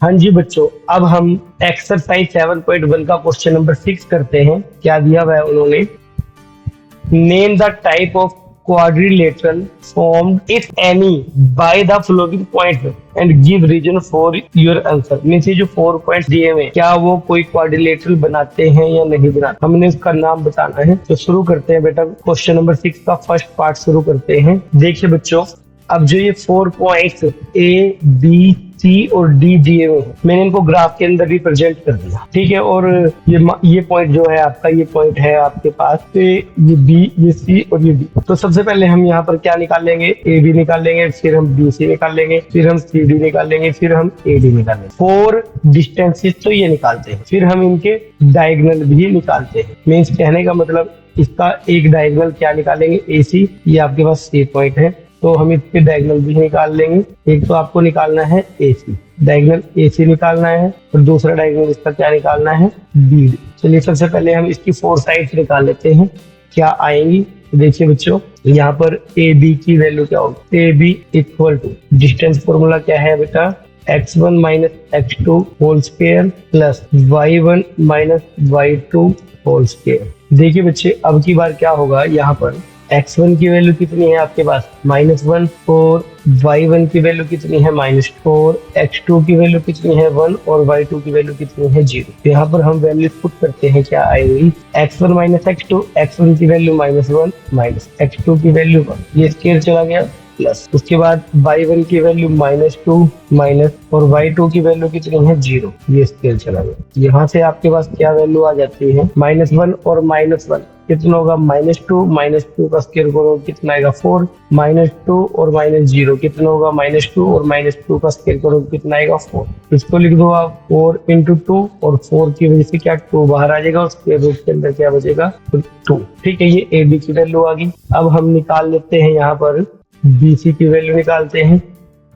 हाँ जी बच्चों, अब हम एक्सरसाइज 7.1 का क्वेश्चन नंबर 6 करते हैं। क्या दिया हुआ है उन्होंने, name the type of quadrilateral formed if any by the following points and give reason for your answer। Means ये जो 4 पॉइंट्स दिए हुए हैं, क्या वो कोई क्वाड्रिलेटरल बनाते हैं या नहीं बनाते, हमने उसका नाम बताना है। तो शुरू करते हैं बेटा, क्वेश्चन नंबर 6 का फर्स्ट पार्ट शुरू करते हैं। देखिए बच्चों, अब जो ये 4 पॉइंट्स A, B, C और D दिए हुए हैं, मैंने इनको ग्राफ के अंदर रिप्रेजेंट कर दिया, ठीक है। और ये पॉइंट जो है आपका, ये पॉइंट है आपके पास, तो ये B, ये C और ये D। तो सबसे पहले हम यहाँ पर क्या निकाल लेंगे, AB निकाल लेंगे, फिर हम BC निकाल लेंगे, फिर हम CD निकाल लेंगे, फिर हम AD निकाल लेंगे। 4 डिस्टेंसेस तो ये निकालते हैं, फिर हम इनके डायगोनल भी निकालते हैं। मीन्स कहने का मतलब, इसका एक डायगोनल क्या निकालेंगे, AC, ये आपके पास C पॉइंट है, तो हम इसके डायगोनल भी निकाल लेंगे। एक तो आपको निकालना है AC, डायगोनल AC निकालना है, और दूसरा डायगोनल इसका क्या निकालना है, BD। चलिए सबसे पहले हम इसकी 4 साइड्स निकाल लेते हैं, क्या आएंगी। देखिए बच्चों, यहाँ पर AB की वैल्यू क्या होगी, AB equal to distance formula क्या है बेटा, x1 minus x2 whole square plus y1 minus y2 whole square. देखिए बच्चे, अब की बार क्या होगा, यहाँ पर x1 की वैल्यू कितनी है आपके पास, -1, और y1 की वैल्यू कितनी है, -2, और x2 की वैल्यू कितनी है, 1, और y2 की वैल्यू कितनी है, 0। तो यहाँ पर हम वैल्यू पुट करते हैं, क्या आएगी, x1 माइनस x2, x1 की वैल्यू -1 माइनस x2 की वैल्यू 1, ये स्क्वायर चला गया, प्लस उसके बाद y1 की वैल्यू -2 माइनस, और y2 की वैल्यू कितनी है, 0, ये स्क्वायर चला गया। यहाँ से आपके पास क्या वैल्यू आ जाती है, -1 और -1 कितना होगा, -2 का स्क्वायर करो कितना आएगा, 4, -2 और -0 कितना होगा, -2 और -2 का स्क्वायर करो कितना आएगा, 4। इसको लिख दो आप 4 × 2, और 4 की वजह से क्या 2 बाहर आ जाएगा, और स्क्वायर रूट के अंदर क्या बचेगा, 2। ठीक है, ये AB की वैल्यू आ गई। अब हम निकाल लेते हैं, यहाँ पर BC की वैल्यू निकालते हैं।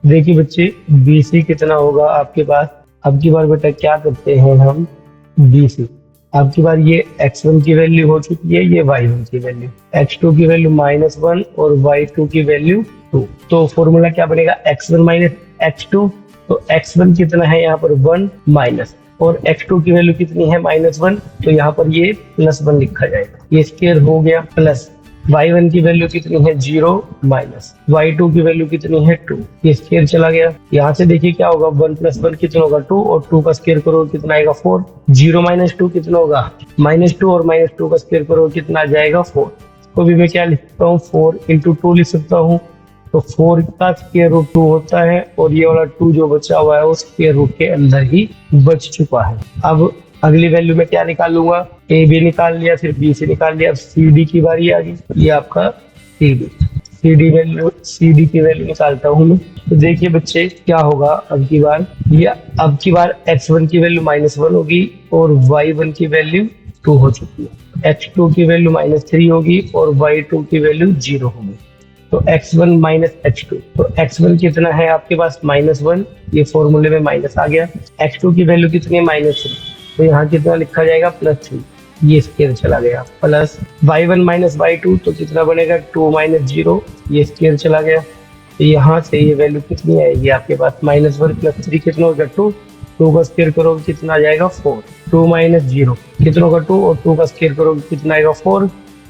देखिए बच्चे, BC कितना होगा आपके पास, अब की बार बेटा क्या करते हैं हम, BC अब की बार ये x1 की वैल्यू हो चुकी है, ये y1 की वैल्यू, x2 की वैल्यू -1 और y2 की वैल्यू 2। तो फॉर्मूला क्या बनेगा, x1 माइनस x2, तो x1 कितना है यहाँ पर 1 माइनस, और x2 की वैल्यू कितनी है -1, तो यहाँ पर ये +1 लिखा जाएगा, ये स्क्वायर हो गया, प्लस y1 की वैल्यू कितनी है 0 माइनस y2 की वैल्यू कितनी है 2, ये स्क्वायर चला गया। यहाँ से देखिए क्या होगा, 1 + 1 कितना होगा 2, और 2 का स्क्वायर करो कितना आएगा 4, 0 - 2 कितना होगा, -2, और -2 का स्क्वायर करो कितना आ जाएगा 4। इसको भी मैं क्या लिख सकता हूँ, 4 × 2 लिख सकता हूँ, तो 4 का स्क्वायर रूट 2 होता है, और ये वाला 2 जो बचा हुआ है वो स्क्वायर रूट के अंदर ही बच चुका है। अब अगली वैल्यू में क्या निकालूंगा, AB निकाल लिया, फिर BC निकाल लिया, अब CD की बारी आ गई, ये आपका CD की वैल्यू निकालता हूँ मैं। तो देखिए बच्चे क्या होगा, अब की बार x1 की वैल्यू -1 होगी, और y1 की वैल्यू 2 हो चुकी है, x2 की वैल्यू -3 होगी, और y2 की वैल्यू 0 होगी। तो x1 माइनस x2, तो x1 कितना है आपके पास -1, ये फॉर्मूले में माइनस आ गया, x2 की वैल्यू कितनी है -3, तो यहाँ कितना लिखा जाएगा +3, ये स्क्वायर चला गया, प्लस y1 माइनस y2, तो कितना बनेगा 2 - 0, ये स्क्वायर चला गया। तो यहाँ से ये वैल्यू कितनी आएगी आपके पास, -1 + 3 कितना होगा 2, 2 का स्क्वायर करो कितना आ जाएगा 4, 2 - 0 कितना होगा 2, और 2 का स्क्वायर करो कितना आएगा 4।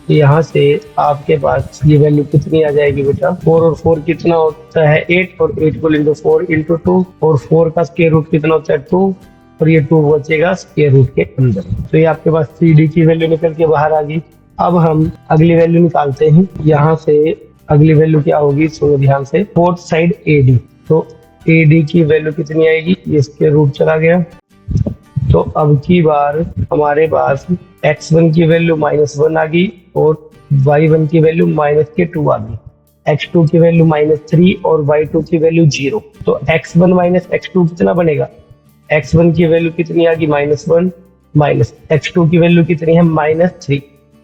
तो यहाँ से आपके पास ये वैल्यू कितनी आ जाएगी बेटा, 4 और 4 कितना होता है 8, और 8 को लिख दो 4 × 2, और 4 का स्क्वायर रूट कितना होता है 2, और ये 2 बचेगा स्क्वायर रूट के अंदर। तो ये आपके पास CD की वैल्यू निकल के बाहर आ गई। अब हम अगली वैल्यू निकालते हैं, यहाँ से अगली वैल्यू क्या होगी, सुनो ध्यान से, 4th साइड AD, तो AD की वैल्यू कितनी आएगी, ये स्क्वायर रूट चला गया। तो अब की बार हमारे पास x1 की वैल्यू -1 आ गई, और y1 की वैल्यू -2 आ गई, x2 की वैल्यू -3, और y2 की वैल्यू 0। तो x1 माइनस x2 कितना बनेगा, x1 की वैल्यू कितनी आ गई -1, माइनस x2 की वैल्यू कितनी है -3,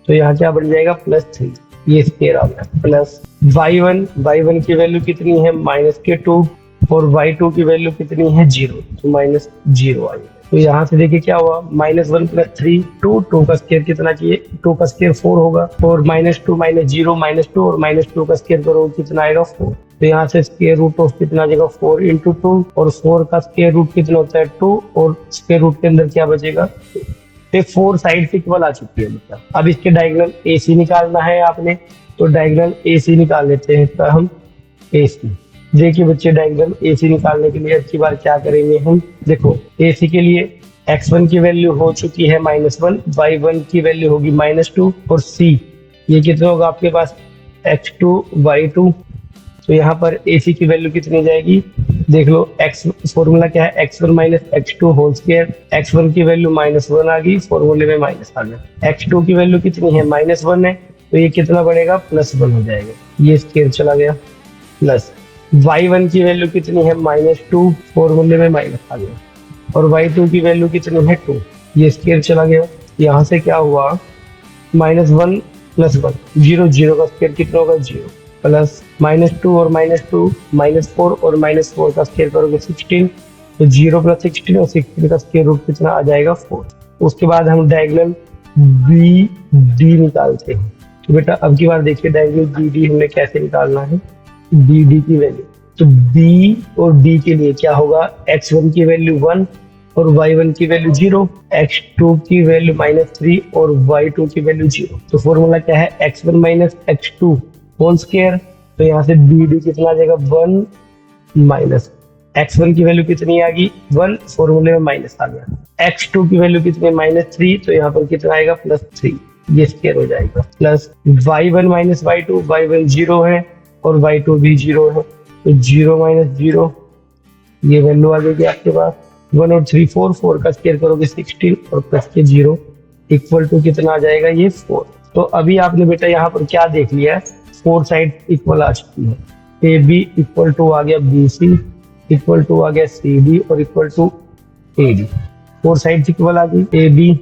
तो यहाँ क्या बन जाएगा +3, ये स्क्वायर आ गया, प्लस y1 की वैल्यू कितनी है -2, और y2 की वैल्यू कितनी है 0, तो -0 आ गया। तो यहाँ से देखिए क्या हुआ, -1 + 3 2, 2 का स्क्वायर कितना चाहिए, 2 का स्क्वायर 4 होगा, और -2 -0 -2 और -2 का स्क्वायर करोगे कितना आएगा 4। तो यहाँ से स्क्वायर रूट ऑफ कितना आ जाएगा 4 × 2, और 4 का स्क्वायर रूट कितना होता है 2, और स्क्वायर रूट के अंदर क्या बचेगा 2। तो 4 साइड इक्वल आ चुकी है बेटा। अब इसके डायगोनल AC निकालना है आपने, तो डायगोनल AC निकाल लेते हैं इसका हम AC। देखिए बच्चे, डायगोनल AC निकालने के लिए अच्छी बार क्या करेंगे हम, देखो AC के लिए x1 की वैल्यू हो चुकी है -1, y1 की वैल्यू होगी -2, और C ये कितना होगा आपके पास x2 y2। तो यहाँ पर AC की वैल्यू कितनी जाएगी, देख लो, x फॉर्मूला क्या है, x1 - x2 whole square. x1 की वैल्यू -1 आ गई, फॉर्मूले में माइनस आ गया। x2 की वैल्यू कितनी है -1 है, तो ये कितना बढ़ेगा +1 हो जाएगा, ये स्क्वायर चला गया, प्लस y1 की वैल्यू कितनी है -2, फॉर्मूले में माइनस आ गया, और y2 की वैल्यू कितनी है 2, ये स्क्वायर चला गया। यहाँ से क्या हुआ, -1 + 1 0, 0 का स्क्वायर कितना होगा 0, प्लस -2 और -2 -4 और -4 का स्क्वायर करोगे 16, तो 0 + 16 और 16 का स्क्वायर रूट कितना आ जाएगा 4। उसके बाद हम डायगोनल BD निकालते हैं। तो बेटा अब की बार देखिए डायगोनल BD हमें कैसे निकालना है, BD की वैल्यू। तो B और D के लिए क्या होगा, x1 की वैल्यू 1 और y1 की वैल्यू 0, x2 की वैल्यू -3 और y2 की वैल्यू 0। तो फॉर्मूला क्या है, x1 - x2 होल स्क्वायर। तो यहाँ से BD कितना आ जाएगा 1 माइनस x1 की वैल्यू कितनी आ गई 1, फॉर्मूले में माइनस आ गया। x2 की वैल्यू कितनी -3, तो यहाँ पर कितना आएगा +3, ये स्क्वायर हो जाएगा, प्लस y1 - y2, y1 0 है और y2 भी 0 है, तो 0 - 0 ये वैल्यू आ जाएगी आपके पास 1 और 3 4, 4 का स्क्वायर करोगे 16 और प्लस के 0 इक्वल टू कितना आ जाएगा ये 4। तो अभी आपने बेटा यहाँ पर क्या देख लिया है, 4 साइड इक्वल आ चुकी है। AB इक्वल टू आ गया BC, इक्वल टू आ गया CD और equal to AD। 4 side equal आ गई, AB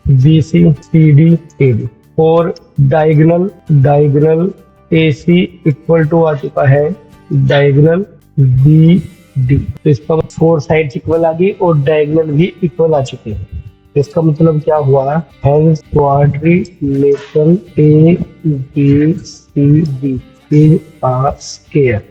BC CD AD। और डायगोनल AC इक्वल टू आ चुका है डायगोनल BD। तो इसका 4 साइड इक्वल आ गई और डायगोनल भी इक्वल आ चुके हैं। इसका मतलब क्या हुआ, hence quadrilateral ABCD is a square,